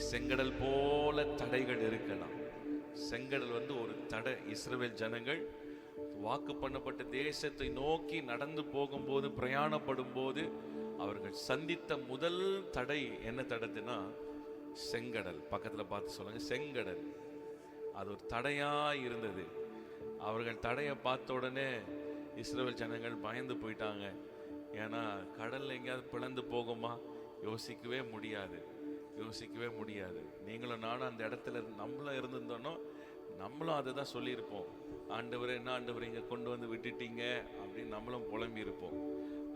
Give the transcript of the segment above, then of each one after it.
செங்கடல் போல தடைகள் இருக்கலாம். செங்கடல் ஒரு தடை. இஸ்ரவேல் ஜனங்கள் வாக்கு பண்ணப்பட்ட தேசத்தை நோக்கி நடந்து போகும்போது, பிரயாணப்படும் போது அவர்கள் சந்தித்த முதல் தடை என்ன தடத்துனா செங்கடல். பக்கத்துல பார்த்து சொல்லுங்க, செங்கடல். அது ஒரு தடையா இருந்தது. அவர்கள் தடையை பார்த்த உடனே இஸ்ரவேல் ஜனங்கள் பயந்து போயிட்டாங்க. ஏன்னா கடல் எங்கேயாவது பிளந்து போகுமா? யோசிக்கவே முடியாது. நீங்களும் நானும் அந்த இடத்துல நம்மளும் இருந்திருந்தோன்னா நம்மளும் அதை தான் சொல்லியிருப்போம். ஆண்டவரே, என்ன ஆண்டவர் இங்கே கொண்டு வந்து விட்டுட்டீங்க அப்படின்னு நம்மளும் புலம்பி இருப்போம்.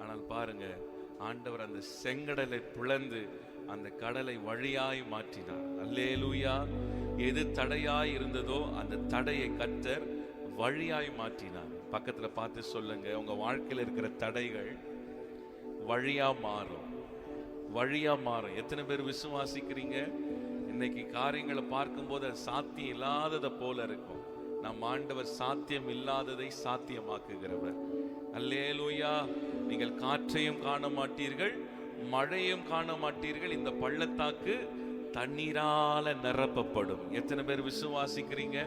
ஆனால் பாருங்க, ஆண்டவர் அந்த செங்கடலை பிளந்து அந்த கடலை வழியாய் மாற்றினார். அல்லேலூயா. எது தடையாய் இருந்ததோ அந்த தடையை கர்த்தர் வழியாய் மாற்றினார். பக்கத்துல பார்த்து சொல்லுங்க, உங்க வாழ்க்கையில் இருக்கிற தடைகள் வழியா மாறும். எத்தனை பேர் விசுவாசிக்கிறீங்க? இன்னைக்கு காரியங்களை பார்க்கும்போது அது சாத்தியம் இல்லாததை போல இருக்கும். நம் ஆண்டவர் சாத்தியம் இல்லாததை சாத்தியமாக்குகிறவர். அல்லேலூயா. நீங்கள் காற்றையும் காண மாட்டீர்கள், மழையும் காண மாட்டீர்கள். இந்த பள்ளத்தாக்கு தண்ணீரால நிரப்பப்படும். எத்தனை பேர் விசுவாசிக்கிறீங்க?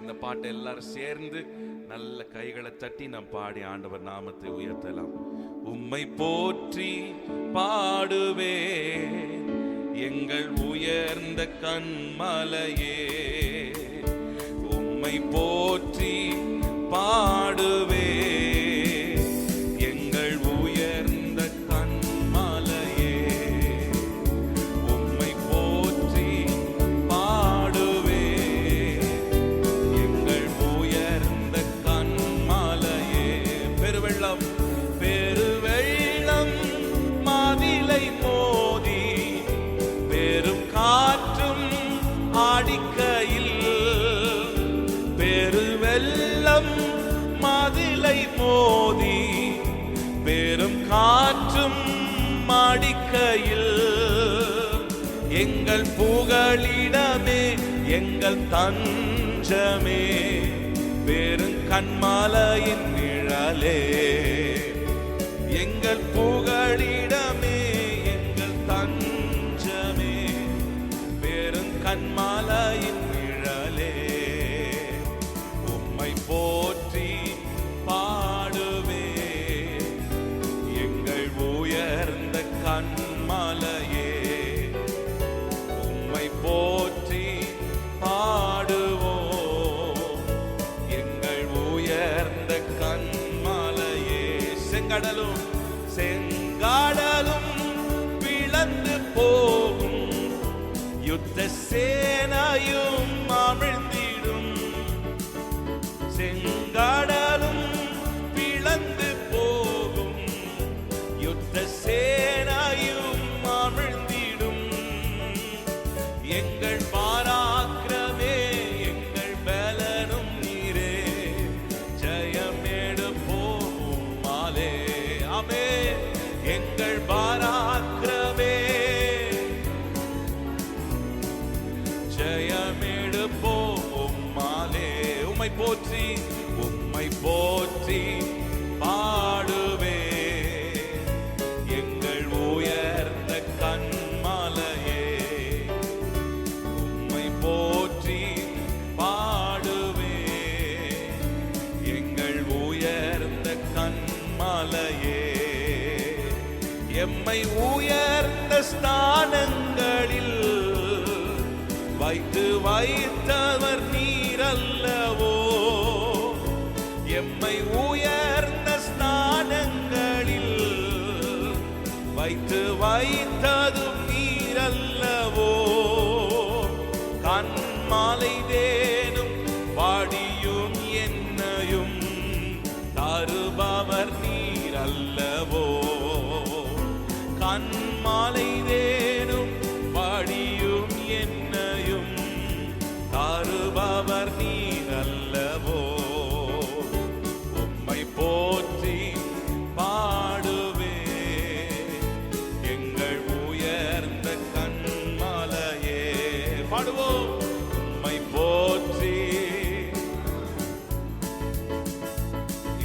இந்த பாட்டை எல்லாரும் சேர்ந்து நல்ல கைகளை தட்டி நாம் பாடி ஆண்டவர் நாமத்தை உயர்த்தலாம். உம்மை போற்றி பாடுவே எங்கள் உயர்ந்த கன்மலையே, உம்மை போற்றி பாடுவே எங்கள் உயர்ந்த கன்மலையே, உம்மை போற்றி பாடுவே எங்கள் உயர்ந்த கன்மலையே. பெருவெள்ளம் மாதிலை மோதி பெரும் காற்றும் ஆடிக்கையில், பெருவெள்ளம் மாதிலை மோதி பெரும் காற்றும் ஆடிக்கையில், எங்கள் புகழிடமே எங்கள் தஞ்சமே பெரும் கன்மலையின் நிழலே, எங்கள் புகழிடமே எங்கள் தஞ்சமே பெரும் கன்மலையின் நிழலே, உம்மை போற்றி பாடுவே எங்கள் உயர்ந்த கன்மலையே, உம்மை போற்றி பாடுவோம் எங்கள் உயர்ந்த கன்மலையே. செங்கடலும் பிளந்து போகும், யுத்த சேனையும் அமிழ்ந்திடும். செங்கடலும் பிளந்து போகும், யுத்த சேனையும் அமிழ்ந்திடும். எங்கள் பாராக்கிரமே எங்கள் பலனும் நீரே, ஜெயமெடுப்போம் உம்மாலே. ஆமே. எங்கள் பாராக்கிரமே ஜெயமெடுப்போம் உம்மாலே. உம்மை போற்றி பாடுவே எங்கள் உயர்ந்த கன்மலையே, உம்மை போற்றி பாடுவே எங்கள் உயர்ந்த கன்மலையே. எம்மை உயர்ந்த ஸ்தானங்களில் வைத்தவர் நீரல்லவோ, எம்மை உயர்ந்த ஸ்தானங்களில் வைத்ததும் நீரல்லவோ, கன்மலை தேனும் வாடியும் என்னையும் தருபவர் நீரல்லவோ, கன்மலை தேனும் வாடியும் என்னையும் தருபவர் நீரல்லவோ, உம்மை போற்றி பாடுவே எங்கள் உயர்ந்த கன்மலையே. பாடுவோம். உம்மை போற்றி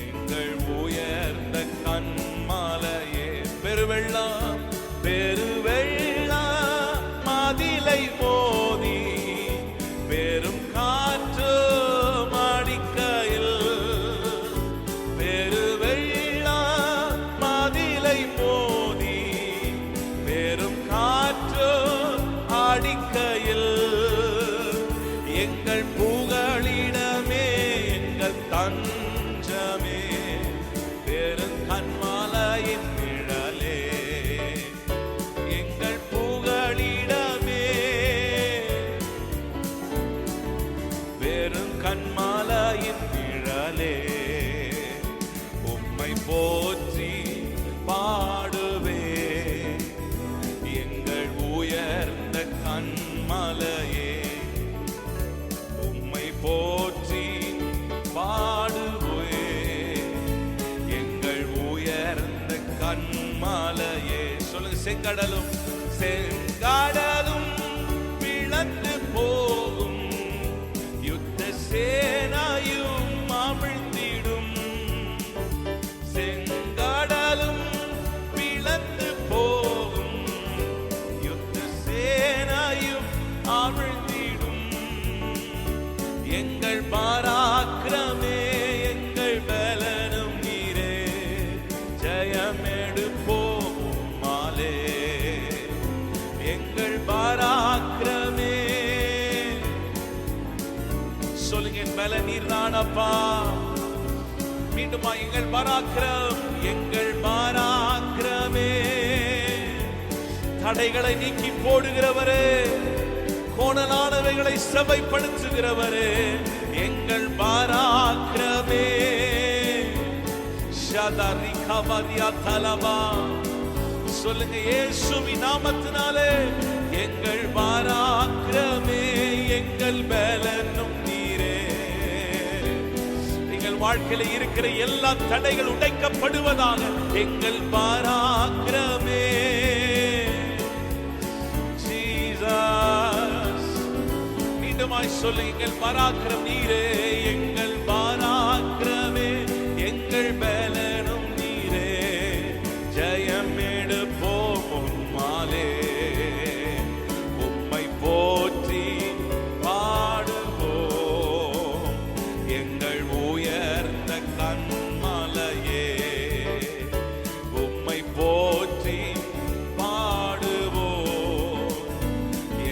எங்கள் உயர்ந்த கன்மலையே. பெருவெள்ளம் மாதிலை அடிக்கையில் எங்கள் புகழிடமே எங்கள் தஞ்சமே பெரும் கன்மலையின் நிழலே எங்கள் புகழிடமே பெரும் கன்மலையின் நிழலே உம்மை போற்றி பாடுவே எங்கள் உயர்ந்த கன்மலையே உம்மை போற்றி பாடுவே எங்கள் உயர்ந்த கன்மலையே. சொல்லுங்க. செங்கடலும் செங்கடலும் பிளந்து போகும் யுத்த சேனையும் அமிழ்ந்திடும் செங்கடலும் பிளந்து போகும் யுத்த சேனையும் அமிழ்ந்திடும் எங்கள் பராக்கிரமே எங்கள் பலனும் நீரே ஜெயமெடுப்போம் உம்மாலே எங்கள் பராக்கிரமே. சொல்லுங்க. என் பலன் நீர் தானப்பா. மீண்டுமா எங்கள் பராக்கிரம் எங்கள் பராக்கிரமே. தடைகளை நீக்கி போடுகிறவரே கோணலானவைகளை செவைப்படுத்துகிறவரே எங்கள் பராக்கிரமே. ஷதரி கபரியா தலபா. சொல்லுங்க. இயேசுவின் நாமத்தினாலே எங்கள் பராக்கிரமே எங்கள் பலனும் நீரே. எங்கள் வாழ்க்கையில இருக்கிற எல்லா தடைகள் உடைக்கப்படுவதாக எங்கள் பராக்கிரமே. ஜீசஸ். மீண்டுமாய் சொல்லு. எங்கள் பராக்கிரம் நீரே எங்கள் பராக்கிரமே எங்கள் பலனும் நீரே ஜெயம் எடுப்போம் உம்மாலே உம்மை போற்றி பாடுவோம் எங்கள் உயர்ந்த கன்மலையே உம்மை போற்றி பாடுவோம்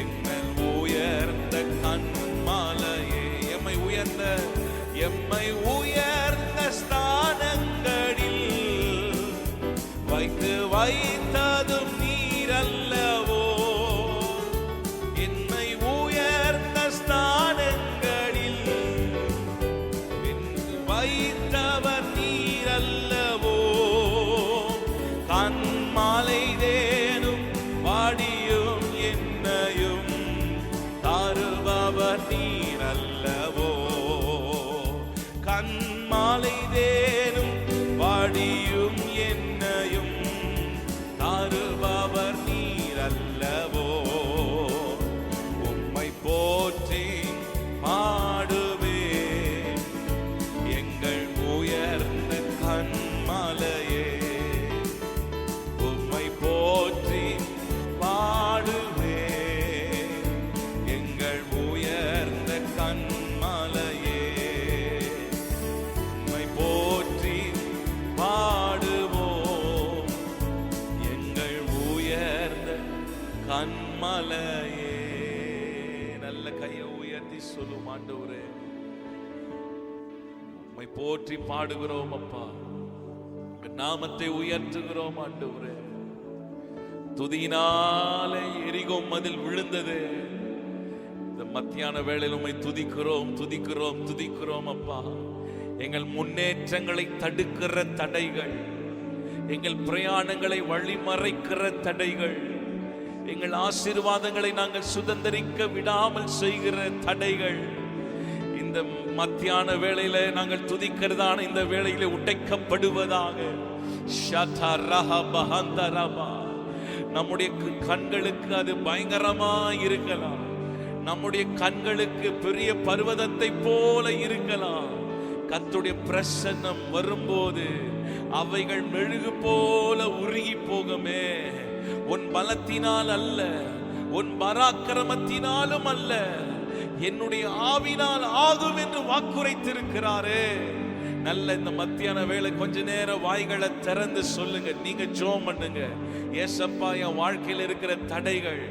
எங்கள் உயர்ந்த கன்மலையே. எம்மை உயர்ந்த ஸ்தானங்களில் வைத்ததும் நீரல்லவோ என்னை உயர்ந்த ஸ்தானங்களில் வைத்தவர் நீரல்லவோ கன்மலை தேனும் வாடியும் என்னையும் தாருபவர் நீரல்லவோ கன்மலை தேனும் வாடியும் என்னையும் தாருபவர் நீரல்லவோ உம்மை போற்றி பாடுவே எங்கள் உயர்ந்த கன்மலையே உம்மை போற்றி பாடுவே எங்கள் உயர்ந்த கன்மலையே உம்மை போற்றி பாடுவோம் எங்கள் உயர்ந்த கன்மலையே. நல்ல கையை உயர்த்தி சொல்லும். ஆண்டவரே உம்மை போற்றி பாடுகிறோம் அப்பா. நாமத்தை உயர்த்துகிறோம் ஆண்டவரே. துதியினாலே எரிகோ மதில் விழுந்தது. இந்த மத்தியான வேளையில் உம்மை துதிக்கிறோம் துதிக்கிறோம் துதிக்கிறோம் அப்பா. எங்கள் முன்னேற்றங்களை தடுக்கிற தடைகள், எங்கள் பிரயாணங்களை வழிமறைக்கிற தடைகள், எங்கள் ஆசீர்வாதங்களை நாங்கள் சுதந்திரிக்க விடாமல் செய்கிற தடைகள் இந்த மத்தியான வேளையில நாங்கள் துதிக்கிறதான இந்த வேளையில உடைக்கப்படுவதாக. நம்முடைய கண்களுக்கு அது பயங்கரமா இருக்கலாம். நம்முடைய கண்களுக்கு பெரிய பர்வதத்தை போல இருக்கலாம். கர்த்தருடைய பிரசன்னம் வரும்போது அவைகள் மெழுகு போல உருகி போகுமே. உன் பலத்தினால் அல்ல, உன் பராக்கிரமத்தினாலும் அல்ல, என்னுடைய ஆவினால் ஆகும் என்று வாக்குரைத்திருக்கிறாரே. நல்ல இந்த மத்தியான வேளை கொஞ்ச நேரம் வாய்களை திறந்து சொல்லுங்க. நீங்க ஜெபம் பண்ணுங்க. ஏசப்பா, என் வாழ்க்கையில் இருக்கிற தடைகள்,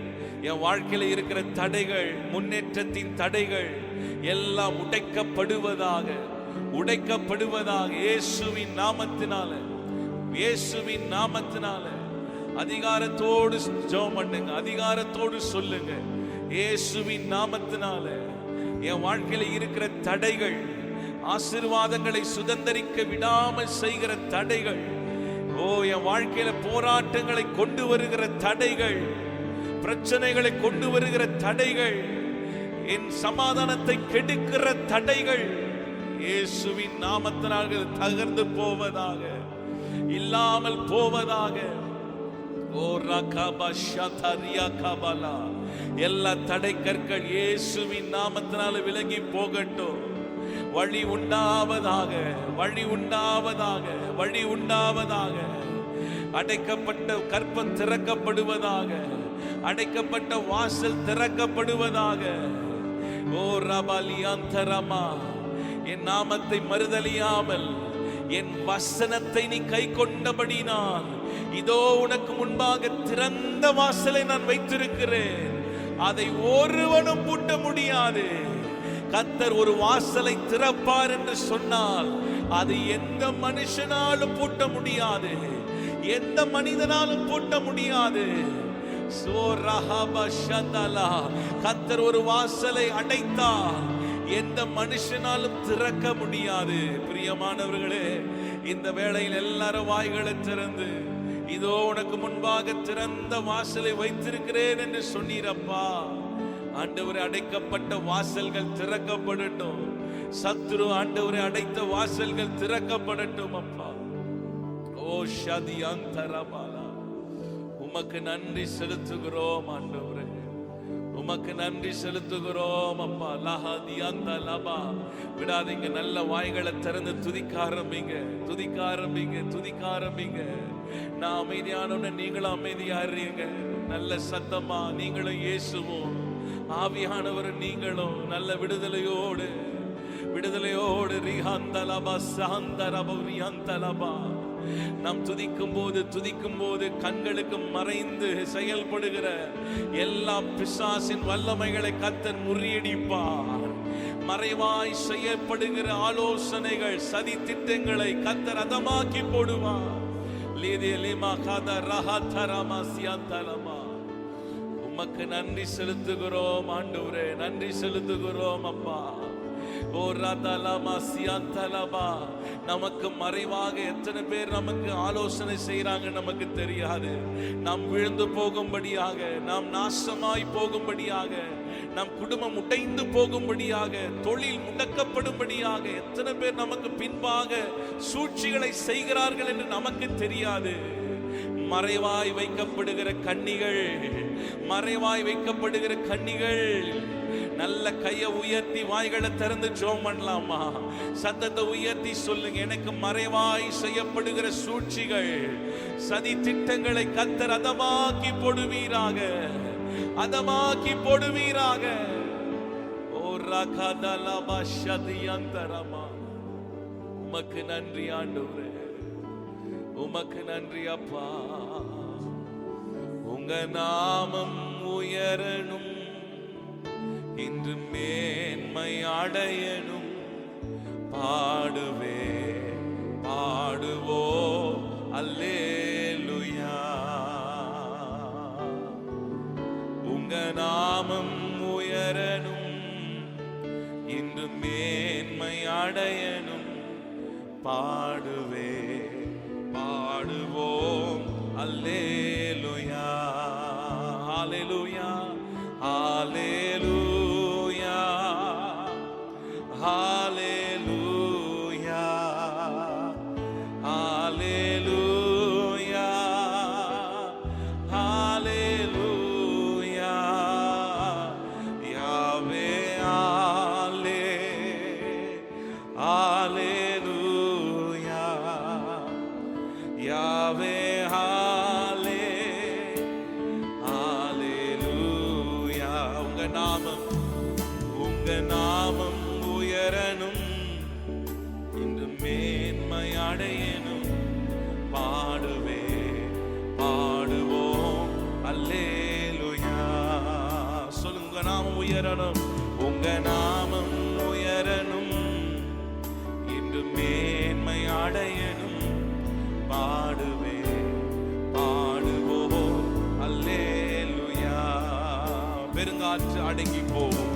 என் வாழ்க்கையில இருக்கிற தடைகள், முன்னேற்றத்தின் தடைகள் எல்லாம் உடைக்கப்படுவதாக, உடைக்கப்படுவதாக இயேசுவின் நாமத்தினால, இயேசுவின் நாமத்தினால. அதிகாரத்தோடு ஜெபம் பண்ணுங்க, அதிகாரத்தோடு சொல்லுங்க. இயேசுவின் நாமத்தினால என் வாழ்க்கையில இருக்கிற தடைகள், ஆசீர்வாதங்களை சுதந்தரிக்க விடாமல் செய்கிற தடைகள், என் வாழ்க்கையில போராட்டங்களை கொண்டு வருகிற தடைகள், பிரச்சனைகளை கொண்டு வருகிற தடைகள், என் சமாதானத்தை கெடுக்கிற தடைகள் இயேசுவின் நாமத்தினால் தகர்ந்து போவதாக, இல்லாமல் போவதாக. எல்லா தடை கற்கள் இயேசுவின் நாமத்தினால விலகி போகட்டும். வழி உண்டாவதாக, வழி உண்டாவதாக, வழி உண்டாவதாக. அடைக்கப்பட்ட கற்பம் திறக்கப்படுவதாக, அடைக்கப்பட்ட வாசல் திறக்கப்படுவதாக. ஓ ரபாலியாந்தரமா, என் நாமத்தை மறுதலியாமல் என் வசனத்தை நீ கை கொண்டபடினால் இதோ உனக்கு முன்பாக திறந்த வாசலை நான் வைத்திருக்கிறேன், அதை ஒருவனும் பூட்ட முடியாது. கர்த்தர் ஒரு வாசலை திறப்பார் என்று சொன்னால் அது எந்த மனுஷனாலும் பூட்ட முடியாது, எந்த மனிதனாலும் பூட்ட முடியாது. கர்த்தர் ஒரு வாசலை அடைத்தார், எந்த மனுஷனாலும் திறக்க முடியாது. பிரியமானவர்களே, இந்த வேளையில் எல்லாரும் வாய்களை திறந்து இதோ உனக்கு முன்பாக திறந்த வாசலை வைத்திருக்கிறேன் என்று சொன்னீரப்பா. ஆண்டவரே, அடைக்கப்பட்ட வாசல்கள் திறக்கப்படட்டும். சத்துரு ஆண்டவரே அடைத்த வாசல்கள் திறக்கப்படட்டும் அப்பா. ஓ ஷதி அந்தரபாலா, உமக்கு நன்றி செலுத்துகிறோம் ஆண்டவரே, உமக்கு நன்றி செலுத்துகிறோம் அப்பா. லஹதி அந்த லபா, விடாதீங்க, நல்ல வாய்களை திறந்து துதிக்க ஆரம்பிங்க, துதிக்க ஆரம்பிங்க, துதிக்க ஆரம்பிங்க. நான் அமைதியானோன்னு நீங்களும் அமைதியா இருங்க. நல்ல சத்தமா நீங்களும் இயேசுவும் ஆவியானவர் நீங்களும் நல்ல விடுதலையோடு, விடுதலையோடு ரிஹந்தலபா சாந்தரபா ரிஹந்தலபா. நாம் துதிக்கும் போது கண்களுக்கு மறைந்து செயல்படுகிற எல்லா பிசாசின் வல்லமைகளை கர்த்தர் முறியடிப்பார். மறைவாய் செய்யப்படுகிற ஆலோசனைகள், சதி திட்டங்களை கர்த்தர் அதமாக்கி போடுவார். உமக்கு நன்றி செலுத்துகிறோம் ஆண்டவரே, நன்றி செலுத்துகிறோம் அப்பா. நமக்கு மறைவாக எத்தனை பேர் நமக்கு ஆலோசனை செய்யறாங்க நமக்கு தெரியாது. நாம் விழுந்து போகும்படியாக, நாம் நாசமாய் போகும்படியாக, நம் குடும்பம் உடைந்து போகும்படியாக, தொழில் முடக்கப்படும்படியாக எத்தனை பேர் நமக்கு பின்பாக சூழ்ச்சிகளை செய்கிறார்கள் என்று நமக்கு தெரியாது. மறைவாய் வைக்கப்படுகிற கண்ணிகள், மறைவாய் வைக்கப்படுகிற கண்ணிகள். நல்ல கையை உயர்த்தி வாய்களை திறந்து ஜெபம் பண்ணலாமா? சத்தத்தை உயர்த்தி சொல்லுங்க. எனக்கு மறைவாய் செய்யப்படுகிற சூழ்ச்சிகள், சதி திட்டங்களை கர்த்தர் அதமாக்கி போடுவீராக, அதமாக்கி போடுவீராக. ஓ ரகதலபா ஷதியந்தரமா. உமக்கு நன்றி ஆண்டவரே, உமக்கு நன்றி அப்பா. உங்க நாமம் உயரணும், இன்று மேன்மை அடையணும். பாடுவே பாடுவோ அல்லேலூயா. உங்க நாமம் உயரணும், இன்று மேன்மை அடையணும். பாடுவே பாடுவோம் அல்லேலூயா. ஹல்லேலூயா, ஹல்லேலூயா, ஹல்லேலூயா, ஹல்லேலூயா, ஹல்லேலூயா. யாவே ஹல்லே, ஹல்லேலூயா. யாவே ஹல்லே, ஹல்லேலூயா. உங்க நாமம், உங்க நாமம் உயரணும், இன்று மேன்மை அடையணும். பாடுவே பாடுவோம் அல்லேலூயா. உயரணும், உங்க நாமம் உயரணும், இன்று மேன்மை அடையணும். பாடுவே பாடுவோம் அல்லேலூயா. பெருங்காற்று அடங்கி போகும்,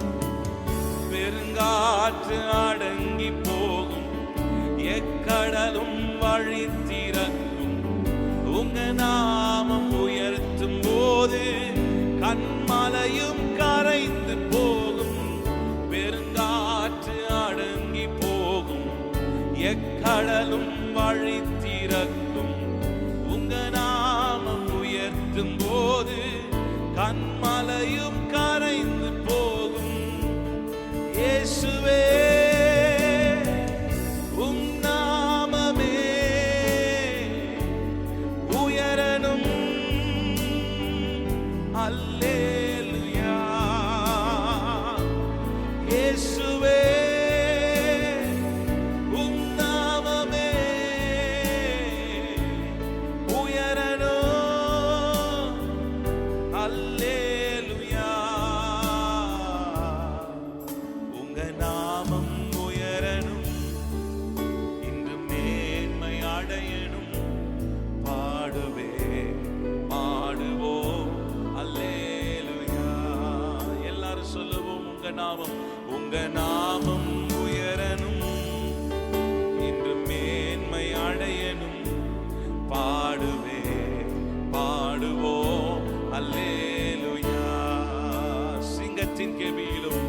பெருங்காற்று அடங்கி போகும், எக்கடலும் வழி திறக்கும். உங்க நாமம் உயர்த்தும் போது கன்மலையும் கரைந்து போகும். பெருங்காற்று அடங்கி போகும், எக்கடலும் வழி திறக்கும். உங்க நாமம் உயர்த்தும் போது கன்மலையும் கரைந்து போகும். இயேசுவே உம் நாமமே உயரணும். அல்லேலூயா. இயேசுவே உம் நாமமே உயரணும். அல்லேலூயா. உங்க நாமம் உயரணும், இன்று மேன்மை அடையணும். பாடுவே பாடுவோம் அல்லேலூயா. எல்லாரும் சொல்லுவோம், உங்க நாமம், உங்க நாமம் உயரணும், இன்று மேன்மை அடையணும். பாடுவே பாடுவோம் அல்லேலூயா. சிங்கத்தின் கேபியிலும்,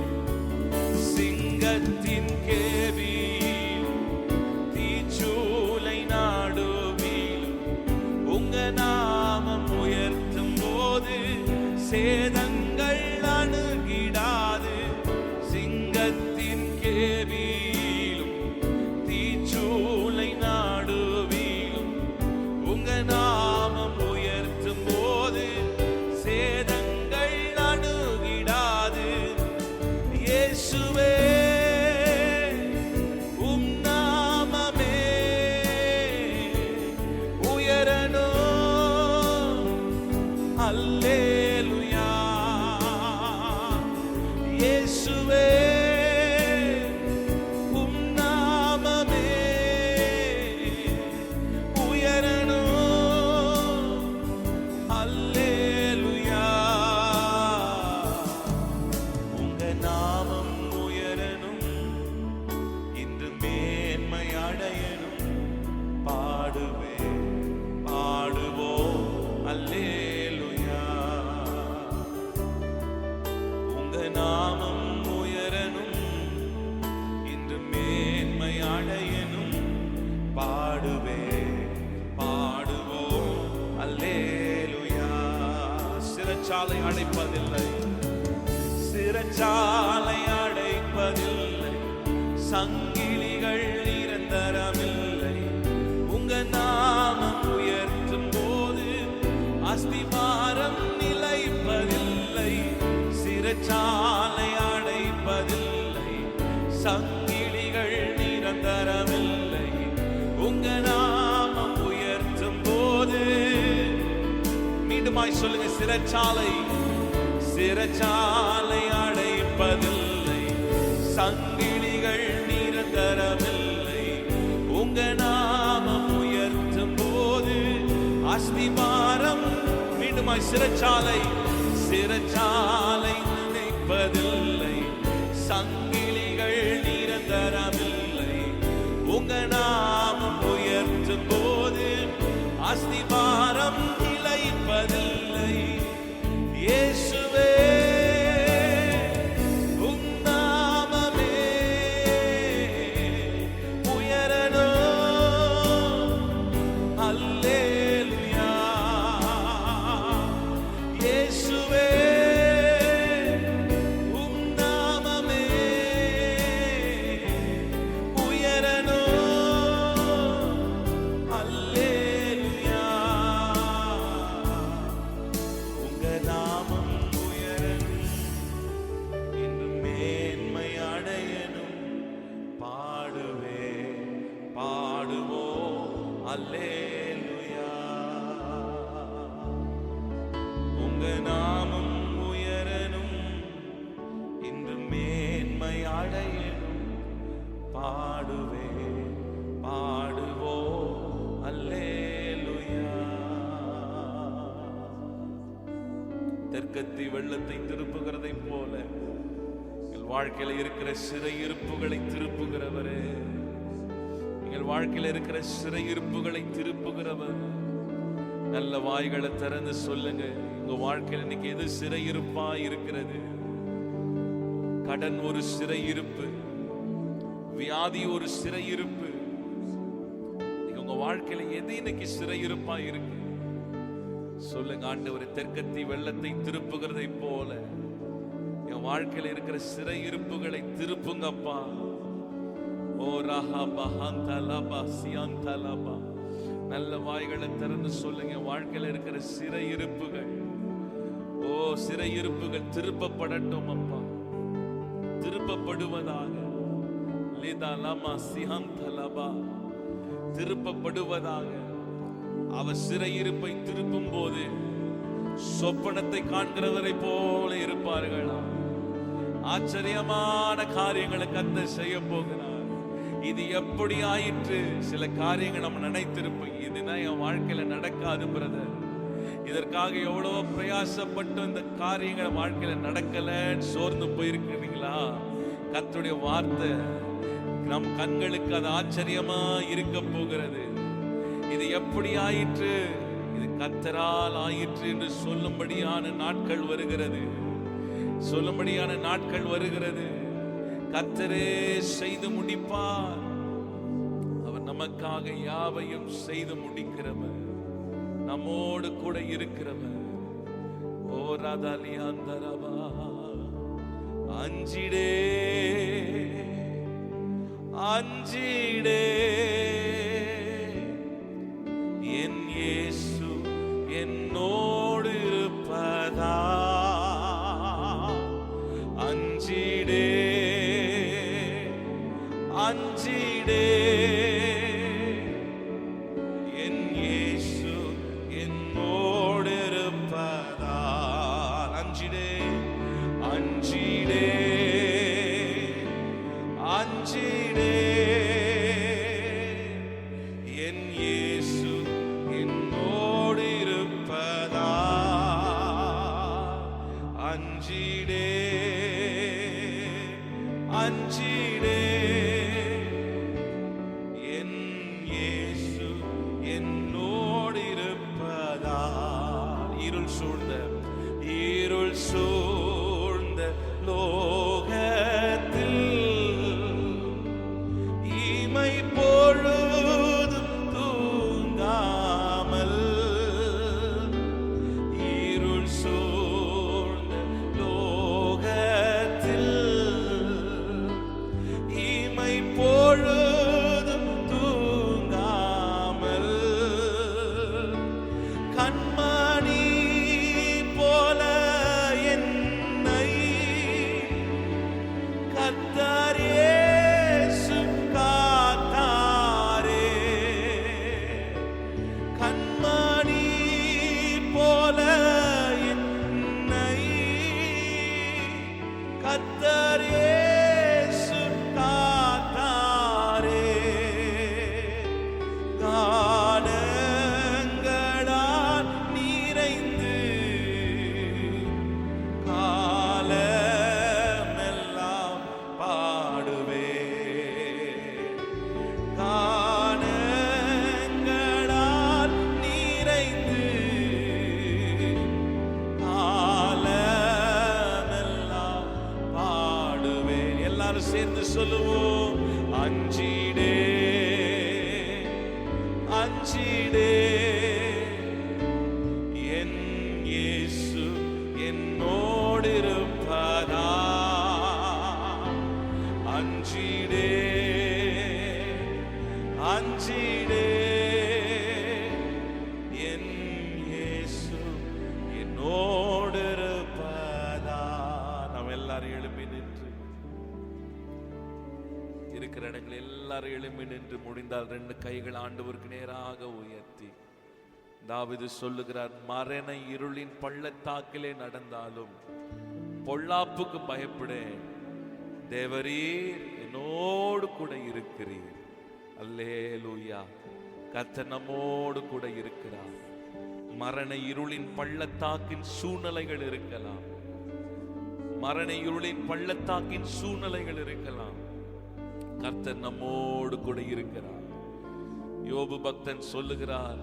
சிங்கத்தின் கேபியிலும், தீச்சூளை நாடுவிலும் உங்க நாமம் உயர்த்தும் போது சேதங்கள் அணுகிடாது. சிங்கத்தின் கேபியிலும், தீச்சூளை நாடுவிலும் உங்க நாமம் உயர்த்தும் போது சேதங்கள் அணுகிடாது. இயேசுவே உம் நாமமே உயரணும். அல்லேலூயா. இயேசுவே உம் நாமமே உயரணும். அல்லேலூயா. உங்க நாமம் உயரணும், இன்று மேன்மை அடையணும். பாடுவே பாடுவோம் அல்லேலூயா. உங்க நாமம் உயரணும், இன்று மேன்மை அடையணும். பாடுவே பாடுவோம் அல்லேலூயா. சிறைச்சாலை அடைப்பதில்லை, சிறைச்சாலை அடைப்பதில்லை, சங்கிலிகள் நிரந்தரமில்லை. உங்க நாமம் உயர்த்தும் போது அஸ்திபாரம் நிலைப்பதில்லை. சிறைச்சாலை அடைப்பதில்லை, சங்கிலிகள் நிரந்தரமில்லை. உங்க நாமம் உயர்த்தும் போது, மீண்டுமாய் சொல்லுங்க, சிறைச்சாலை சிறைச்சாலை அடைப்பதில்லை, சங்கிலிகள் நிரந்தரமில்லை. உங்க நாமம் உயர்த்தும் போது அஸ்திபாரம், மீண்டுமாய் சிறைச்சாலை சிறைச்சாலை நினைப்பதில்லை, சங்கிலிகள் நிரந்தரமில்லை. உங்க நாமம் உயர்த்தும் போது அஸ்திபாரம் நிலைப்பதில்லை. இயேசுவே உம் நாமமே உயரணும். அல்லேலூயா. இயேசுவே உம் நாமமே உயரணும். அல்லேலூயா. உங்க நாமம் உயரணும், இன்று மேன்மை அடையணும். பாடுவே பாடுவோம் அல்லேலூயா. உங்க நாமம் உயரணும், அடையணும். பாடுவே பாடுவோ அல்லேலூயா. தெற்கத்தி வெள்ளத்தை திருப்புகிறதை போல எங்கள் வாழ்க்கையில இருக்கிற சிறையிருப்புகளை திருப்புகிறவரே, எங்கள் வாழ்க்கையில இருக்கிற சிறையிருப்புகளை திருப்புகிறவர். நல்ல வாய்களை திறந்து சொல்லுங்க. உங்க வாழ்க்கையில இன்னைக்கு எது சிறையிருப்பா இருக்கிறது? கடன் ஒரு சிறையிருப்பு, வியாதி ஒரு சிறையிருப்பு. உங்க வாழ்க்கையில எது இன்னைக்கு சிறையிருப்பா இருக்கு? சொல்லுங்க. ஆண்டவரே, தெற்கத்தி வெள்ளத்தை திருப்புகிறதை போல என் வாழ்க்கையில இருக்கிற சிறையிருப்புகளை திருப்புங்கப்பா. ஓ ராஹா பஹாந்தலபா சியாந்தலபா. நல்ல வாய்களை திறந்து சொல்லுங்க. வாழ்க்கையில இருக்கிற சிறையிருப்புகள், ஓ சிறையிருப்புகள் திருப்பப்படட்டும் அப்பா, திருப்பப்படுவதாக. லிதலமா சியாந்தலபா, திருப்பப்படுவதாக. அவ சிறையிருப்பை திருப்பும் போது சொப்பனத்தை காண்கிறவரை போல இருப்பார்களா? ஆச்சரியமான காரியங்களை கர்த்தர் செய்ய போகிறார். இது எப்படி ஆயிற்று? சில காரியங்கள் நம்ம நினைத்திருப்போம், இதுதான் என் வாழ்க்கையில நடக்காது பிரதர், இதற்காக எவ்வளவோ பிரயாசப்பட்டு இந்த காரியங்கள் வாழ்க்கையில நடக்கலன்னு சோர்ந்து போயிருக்கிறீங்களா? கர்த்தருடைய வார்த்தை நம் கண்களுக்கு அது ஆச்சரியமா இருக்க போகிறது. இது எப்படி ஆயிற்று? இது கர்த்தரால் ஆயிற்று என்று சொல்லும்படியான நாட்கள் வருகிறது, சொல்லும்படியான நாட்கள் வருகிறது. கர்த்தரே செய்து முடிப்பார். அவர் நமக்காக யாவையும் செய்து முடிக்கிறவர், நம்மோடு கூட இருக்கிறவர். ஓ ராதாலியாந்தரவா. அஞ்சிடே அஞ்சிடே, என் இயேசு என்னோடு இருப்பதா. அஞ்சிடே அஞ்சிடே, என் இயேசு என்னோடு இருப்பதா. அஞ்சிடே அஞ்சிடே அஞ்சிடே, என் இயேசு என்னோடு இருப்பதா. அஞ்சிடே அஞ்சிடே, என் இயேசு என்னோடு இருப்பதா. இருள் சூழ்ந்த இருள் சூழ்ந்த லோகத்தில் இமை பொழுதும் தூங்காமல், இருள் சூழ்ந்த லோகத்தில் இமை பொழுதும் தூங்காமல், கண்மணி போல என்னை கர்த்தர் இயேசு காத்தாரே. கண்மணி போல என்னை கர்த்தர் இயேசு காத்தாரே. காலங்களால் நிறைந்து காலமெல்லாம் பாடுவே. காலங்களால் நிறைந்து காலமெல்லாம் பாடுவேன். எல்லாரும் சேர்ந்து சொல்லுவோம். அஞ்சிடே அஞ்சிடே, என் இயேசு என்னோடு இருப்பதா. அஞ்சிடே அஞ்சிடே, என் இயேசு என்னோடு இருப்பதா. நாம் எல்லாரும் எழுப்பி நின்று இருக்கிற இடங்கள் எல்லாரும் எழுப்பி நின்று முடிந்தால் 2 கைகள் ஆண்டவருக்கு நேராக உயர்த்தி தாவீது சொல்லுகிறார், மரண இருளின் பள்ளத்தாக்கிலே நடந்தாலும் பொல்லாப்புக்கு பயப்படேன், தேவரீர் என்னோடு கூட இருக்கிறீர். அல்லேலூயா. கர்த்தர் நம்மோடு கூட இருக்கிறார். மரண இருளின் பள்ளத்தாக்கின் சூழ்நிலைகள் இருக்கலாம், மரண இருளின் பள்ளத்தாக்கின் சூழ்நிலைகள் இருக்கலாம், கர்த்தர் நம்மோடு கூட இருக்கிறார். யோபு பக்தன் சொல்லுகிறார்,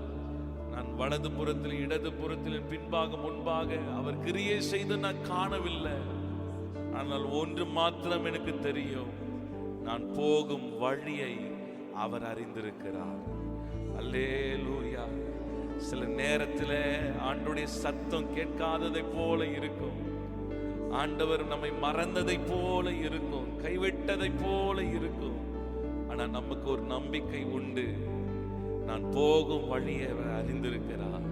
நான் வலது புறத்தில் இடது புறத்தில் பின்பாக முன்பாக அவர் கிரியை செய்து நான் காணவில்லை, ஆனால் ஒன்று மாத்திரம் எனக்கு தெரியும், நான் போகும் வழியை அவர் அறிந்திருக்கிறார். அல்லேலூயா. சில நேரத்தில் ஆண்டவருடைய சத்தம் கேட்காததை போல இருக்கும், ஆண்டவர் நம்மை மறந்ததை போல இருக்கும், கைவிட்டதை போல இருக்கும். ஆனா நமக்கு ஒரு நம்பிக்கை உண்டு, நான் போகும் வழியை அவர் அறிந்திருக்கிறார்,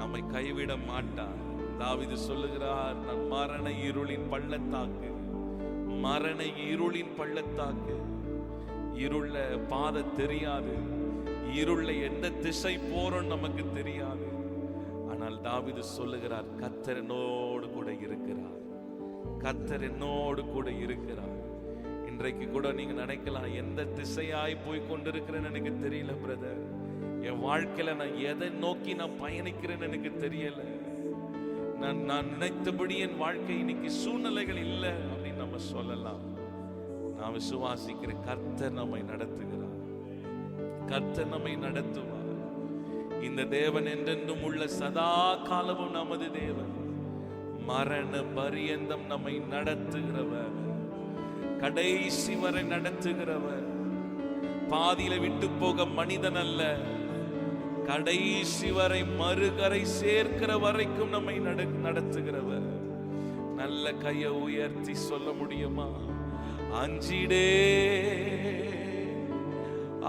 நம்மை கைவிட மாட்டார். தாவீது சொல்லுகிறார், நான் மரண இருளின் பள்ளத்தாக்கு, மரண இருளின் பள்ளத்தாக்கு, இருள பாதை தெரியாது, இருள எந்த திசை போறோம் நமக்கு தெரியாது. ஆனால் தாவீது சொல்லுகிறார், கர்த்தர் என்னோடு கூட இருக்கிறார், கர்த்தர் என்னோடு கூட இருக்கிறார். இன்றைக்கு கூட நீங்க நினைக்கலாம், எந்த திசையாய் போய் கொண்டிருக்கிறேன்னு எனக்கு தெரியல பிரதர், என் வாழ்க்கையில நான் எதை நோக்கி நான் பயணிக்கிறேன்னு எனக்கு தெரியல, நான் நினைத்தபடி என் வாழ்க்கை இன்னைக்கு சூழ்நிலைகள் இல்லை அப்படின்னு நம்ம சொல்லலாம். நான் விசுவாசிக்கிறேன், கர்த்தர் நம்மை நடத்துகிறார், கர்த்தர் நம்மை நடத்துவார். இந்த தேவன் என்றென்றும் உள்ள சதா காலமும் நமது தேவன், மரண பரியந்தம் நம்மை நடத்துகிறவர், கடைசி வரை நடத்துகிறவர். பாதியில விட்டு போக மனிதன் அல்ல, கடைசி வரை மறுகரை சேர்க்கிற வரைக்கும் நம்மை நடத்துகிறவர். நல்ல கையை உயர்த்தி சொல்ல முடியுமா? அஞ்சிடே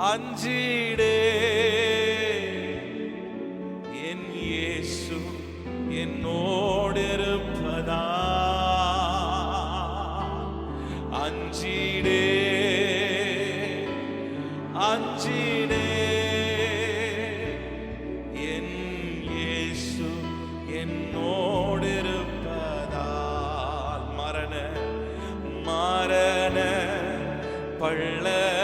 அஞ்சிடே என் இயேசு என்னோடு இருப்பதா, அஞ்சிடே அஞ்சிடே என் இயேசு என்னோடு இருப்பதால், மரண மரண பள்ளத்தாக்கில்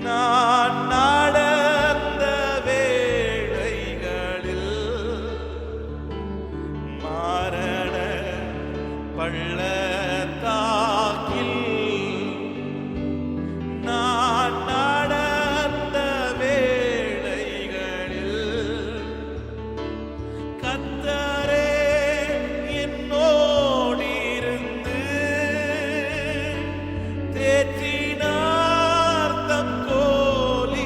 நான் நடந்த வேளைகளில், மரண பள்ளத்தாக்கில் நான் நடந்த வேளைகளில், கர்த்தரே என்னோடு இருந்து தேற்றினார் தம் கோலினார்.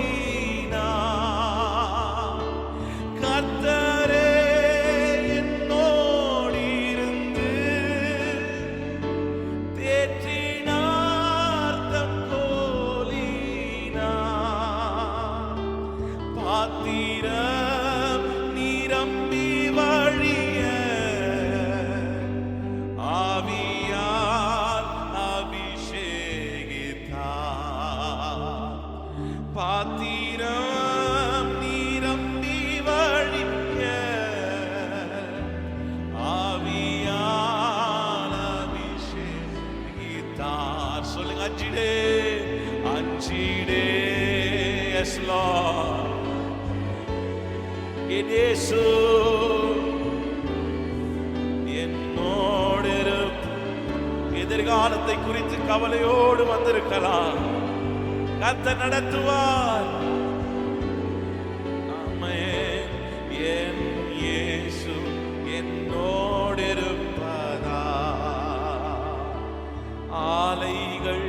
கர்த்தரே என்னோடு இருந்து தேற்றினார் தம் கோலினார். பாத்திரம் நிரம்பி வழிய ஆவியால் அபிஷேகித்தார். பாத்திரம் நிரம்பி வழிய ஆவியால் அபிஷேகித்தார். சொல்லுங்க, அஞ்சிடே அஞ்சிடே. S Lord. இயேசு என்னோடு எதிர்காலத்தை குறித்து கவலையோடு வந்திருக்கலாம், கர்த்தர் நடத்துவார். ஆமென். என் இயேசு என்னோடு இருப்பதா, ஆலைகள்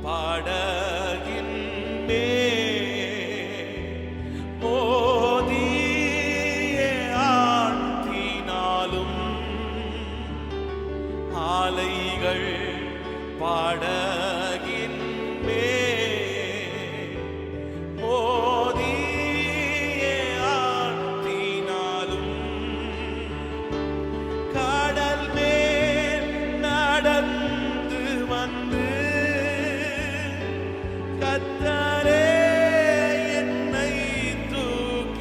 படகின் மேல் மோதியே ஆழ்த்தினாலும், ஆலைகள் படகின் மேல் மோதியே ஆழ்த்தினாலும், கடல் மேல் நடந்து வந்து கர்த்தரே என்னை தூக்கினார்.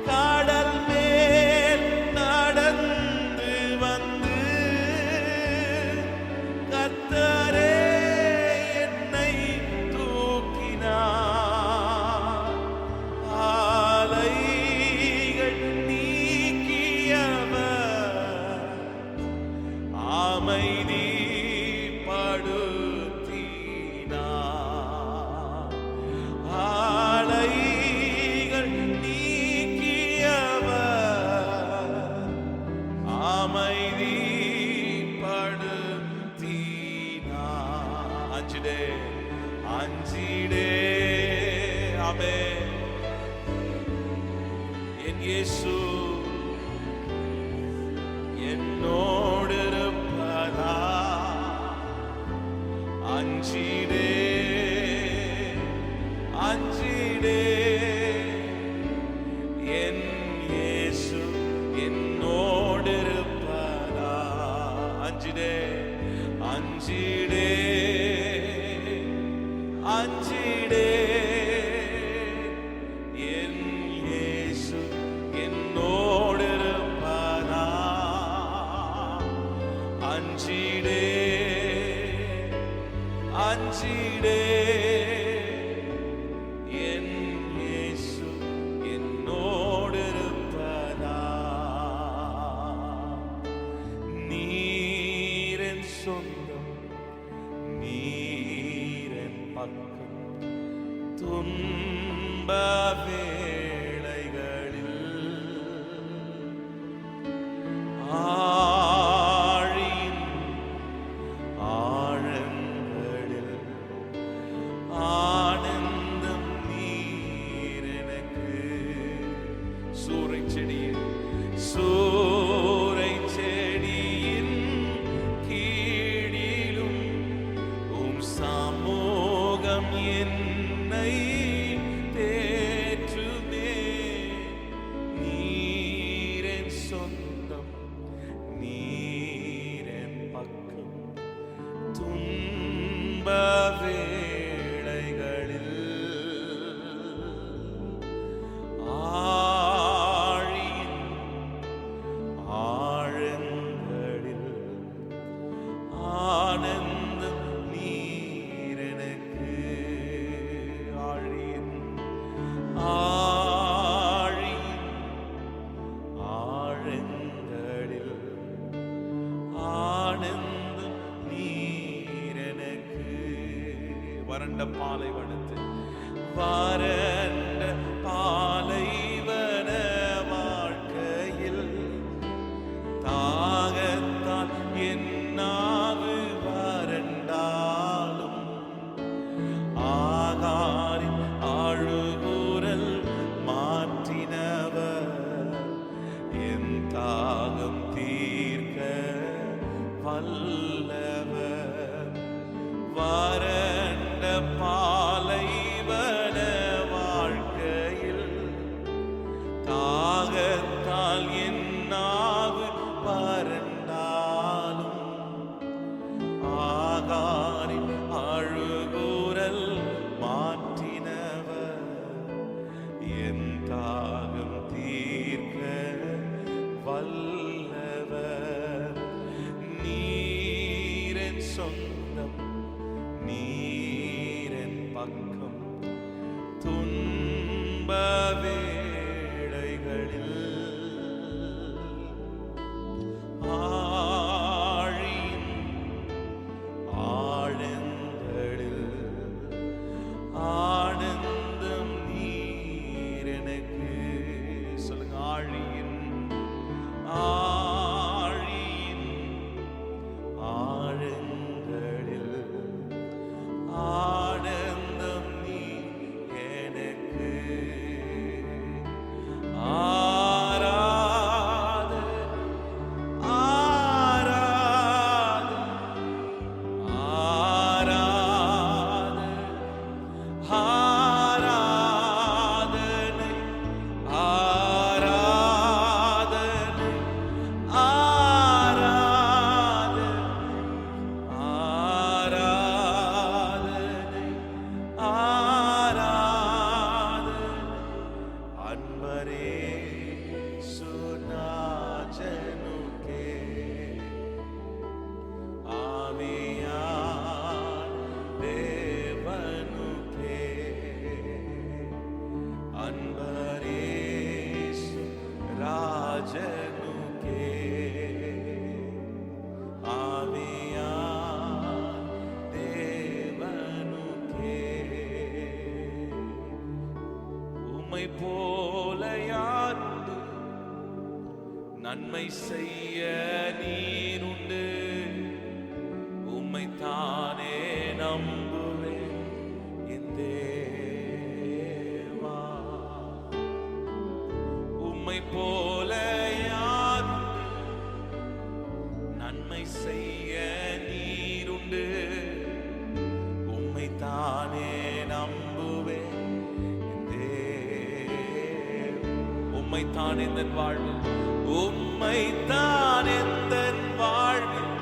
கடல் மேல் நடந்து அமைதிப்படுத்தினார். அஞ்சிடே அஞ்சிடே. ஆமென். என் இயேசு என்னோடு இருப்பதா அஞ்சிடே அஞ்சிடே. என் இயேசு என்னோடு இருப்பதா அஞ்சிடே அஞ்சிடே அஞ்சிடே. என் இயேசு என்னோடு இருப்பதா அஞ்சிடே அஞ்சிடே. என் இயேசு என்னோடு இருப்பதா. நீரின் சொந்தம் நீரின் பக்கம் துன்ப வேளைகளில் ஆழியின் ஆழங்களில் ஆனந்தம் நீர் எனக்கு. சூறை செடியில் சூறை செடியின் கீழிலும் உம் சமூகம் என்னை தேற்றுமே. நீரின் சொந்தம் நீரின் பக்கம் துன்ப வேளைகளில் ஆழியின் ஆழங்களில் ஆனந்தம் நீர் எனக்கு. ஆழியின் ஆழியின் ஆழங்களில் ஆனந்தம் நீர் எனக்கு. வறண்ட பாலைவனத்தில் வறண்ட பாலைவன வாழ்க்கையில் தாகத்தால் என் நாவு வறண்டாலும் ஆகாரின் அழுகுரல் மாற்றினவர் என் தாகம் தீர்க்க வல்லவர். வறண்ட பாலைவன வாழ்க்கையில் தாகத்தால் என் நாவு வறண்டாலும் ஆகாரின் அழுகுரல் மாற்றினவர் என் தாகம் தீர்க்க வல்லவர். நீரின் சொந்தம் நீரின் பக்கம் துன்ப வேளைகளில் ஆழியின் ஆழங்களில் ஆனந்தம் நீர் எனக்கு. சொல்லுங்க. ஆழியின் ஆழியின் ஆழங்களில் ஆனந்தம் நீர் எனக்கு. நன்மை செய்ய நீருண்டு, உம்மைத்தானே நம்புவேன் என் தேவா. உம்மை போல யாருண்டு, நன்மை செய்ய நீருண்டு, உம்மைத்தானே நம்புவேன் என் தேவா. உம்மைத்தான் எந்தன் வாழ்வில், உம்மைத்தான் எந்தன் வாழ்வில்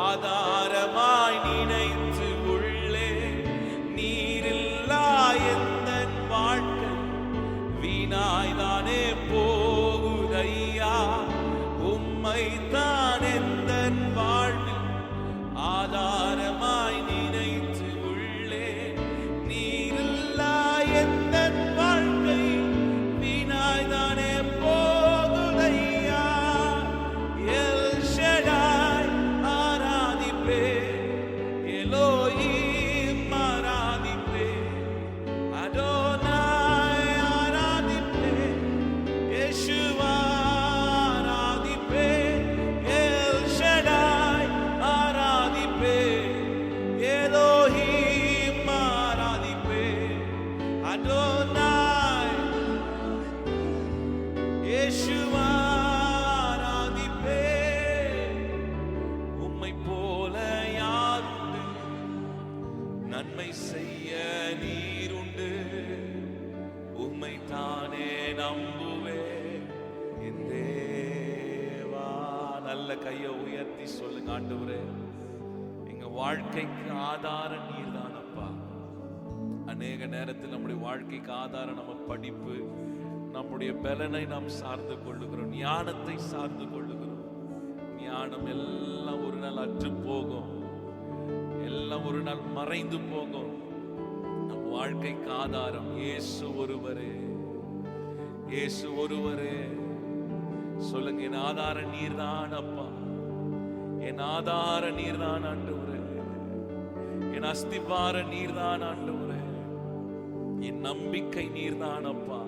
ஆதாரமாய் நினைத்து உள்ளே. நீரில்லா எந்தன் வாழ்க்கை வீணாய்தானே போகுதையா. உம்மைத்தான் எந்தன் வாழ்வில் ஆதாரமாய் நினைத்து உள்ளே. நீரில்லா எந்தன் வாழ்க்கை வீணாய்தானே போகுதையா. எல் ஷடாய் ஆராதிப்பேன், எலோஹிம் ஆராதிப்பேன், அடோனாய் ஆராதிப்பேன், யெஷுவா ஆராதிப்பேன், எல் ஷடாய் ஆராதிப்பேன், எலோஹிம் ஆராதிப்பேன், அடோனாய் யெஷுவா ஆராதிப்பேன். உம்மை போல யாருண்டு, நன்மை செய்ய நீருண்டு, உம்மைத்தானே நம்புவேன் என் தேவா. நல்ல கையை உயர்த்தி சொல்லுங்க, ஆண்டவரே எங்க வாழ்க்கைக்கு ஆதாரம் நீர்தானப்பா. அநேக நேரத்தில் நம்முடைய வாழ்க்கைக்கு ஆதாரம் நம்ம படிப்பு, நம்முடைய பலனை நாம் சார்ந்து கொள்ளுகிறோம், ஞானத்தை சார்ந்து கொள்ளுகிறோம். ஞானம் எல்லாம் ஒரு நாள் அற்று போகும், எல்லாம் ஒரு நாள் மறைந்து போகும். நம் வாழ்க்கைக்கு ஆதாரம் இயேசு ஒருவரே, இயேசு ஒருவரே. சொல்லுங்க, என் ஆதார நீர்தான் அப்பா, என் ஆதார நீர்தான் ஆண்டவரே, என் அஸ்திபார நீர்தான் ஆண்டவரே, என் நம்பிக்கை நீர்தான் அப்பா,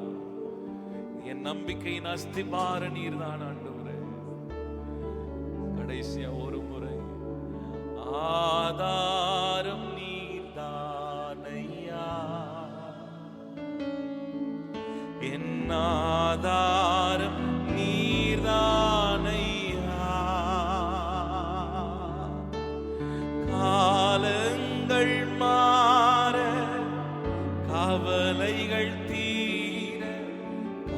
என் நம்பிக்கையின் அஸ்திபார நீர்தான் ஆண்டவரே. கடைசியா ஒரு முறை, ஆதாரம் நீர்தானையா, என் ஆதாரம் நீர்தானையா. காலங்கள் மாற, கவலைகள் தீர,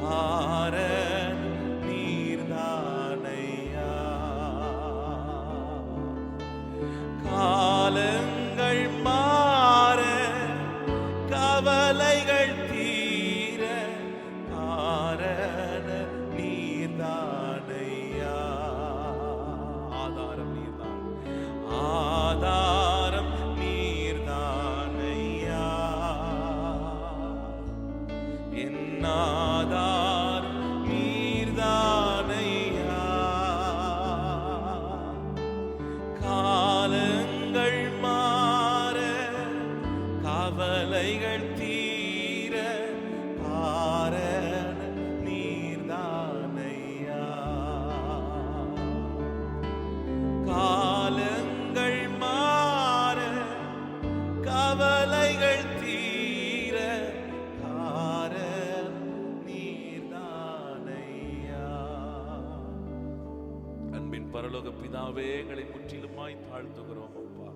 காரணம் நீர்தானையா. காலங்கள் மாற, கவலைகள் தீர, காரணம் நீர்தானையா. ஆதாரம் நீர்தான், ஆதாரம் நீர்தானையா. என் ஆதாரம் நீர்தானையா. காலங்கள் மாற, கவலைகள் தீர, காரணம் நீர்தானையா. காலங்கள் மாற, கவலைகள் தீர, காரணம் நீர்தானையா. அன்பின் பரலோக பிதாவே, எங்களை முற்றிலுமாய் தாழ்த்துகிறோம் அப்பா.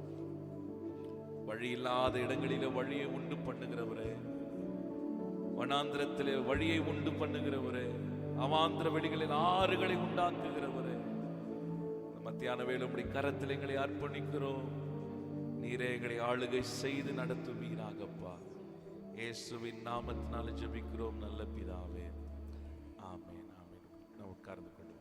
வழி இல்லாத இடங்களிலே வழியை உண்டு பண்ணுகிறவரே, வனாந்திரத்திலே வழியை உண்டு பண்ணுகிறவரே, அவாந்திர வெளிகளில் ஆறுகளை உண்டாக்குகிறவரே, மத்தியான வேளை உம்முடைய கரத்தில் எங்களை அர்ப்பணிக்கிறோம். நீரே எங்களை ஆளுகை செய்து நடத்துவீராகப்பா. இயேசுவின் நாமத்தினால ஜெபிக்கிறோம் நல்ல பிதாவே, ஆமென், ஆமென். நான் உட்கார்ந்து கொள்வோம்.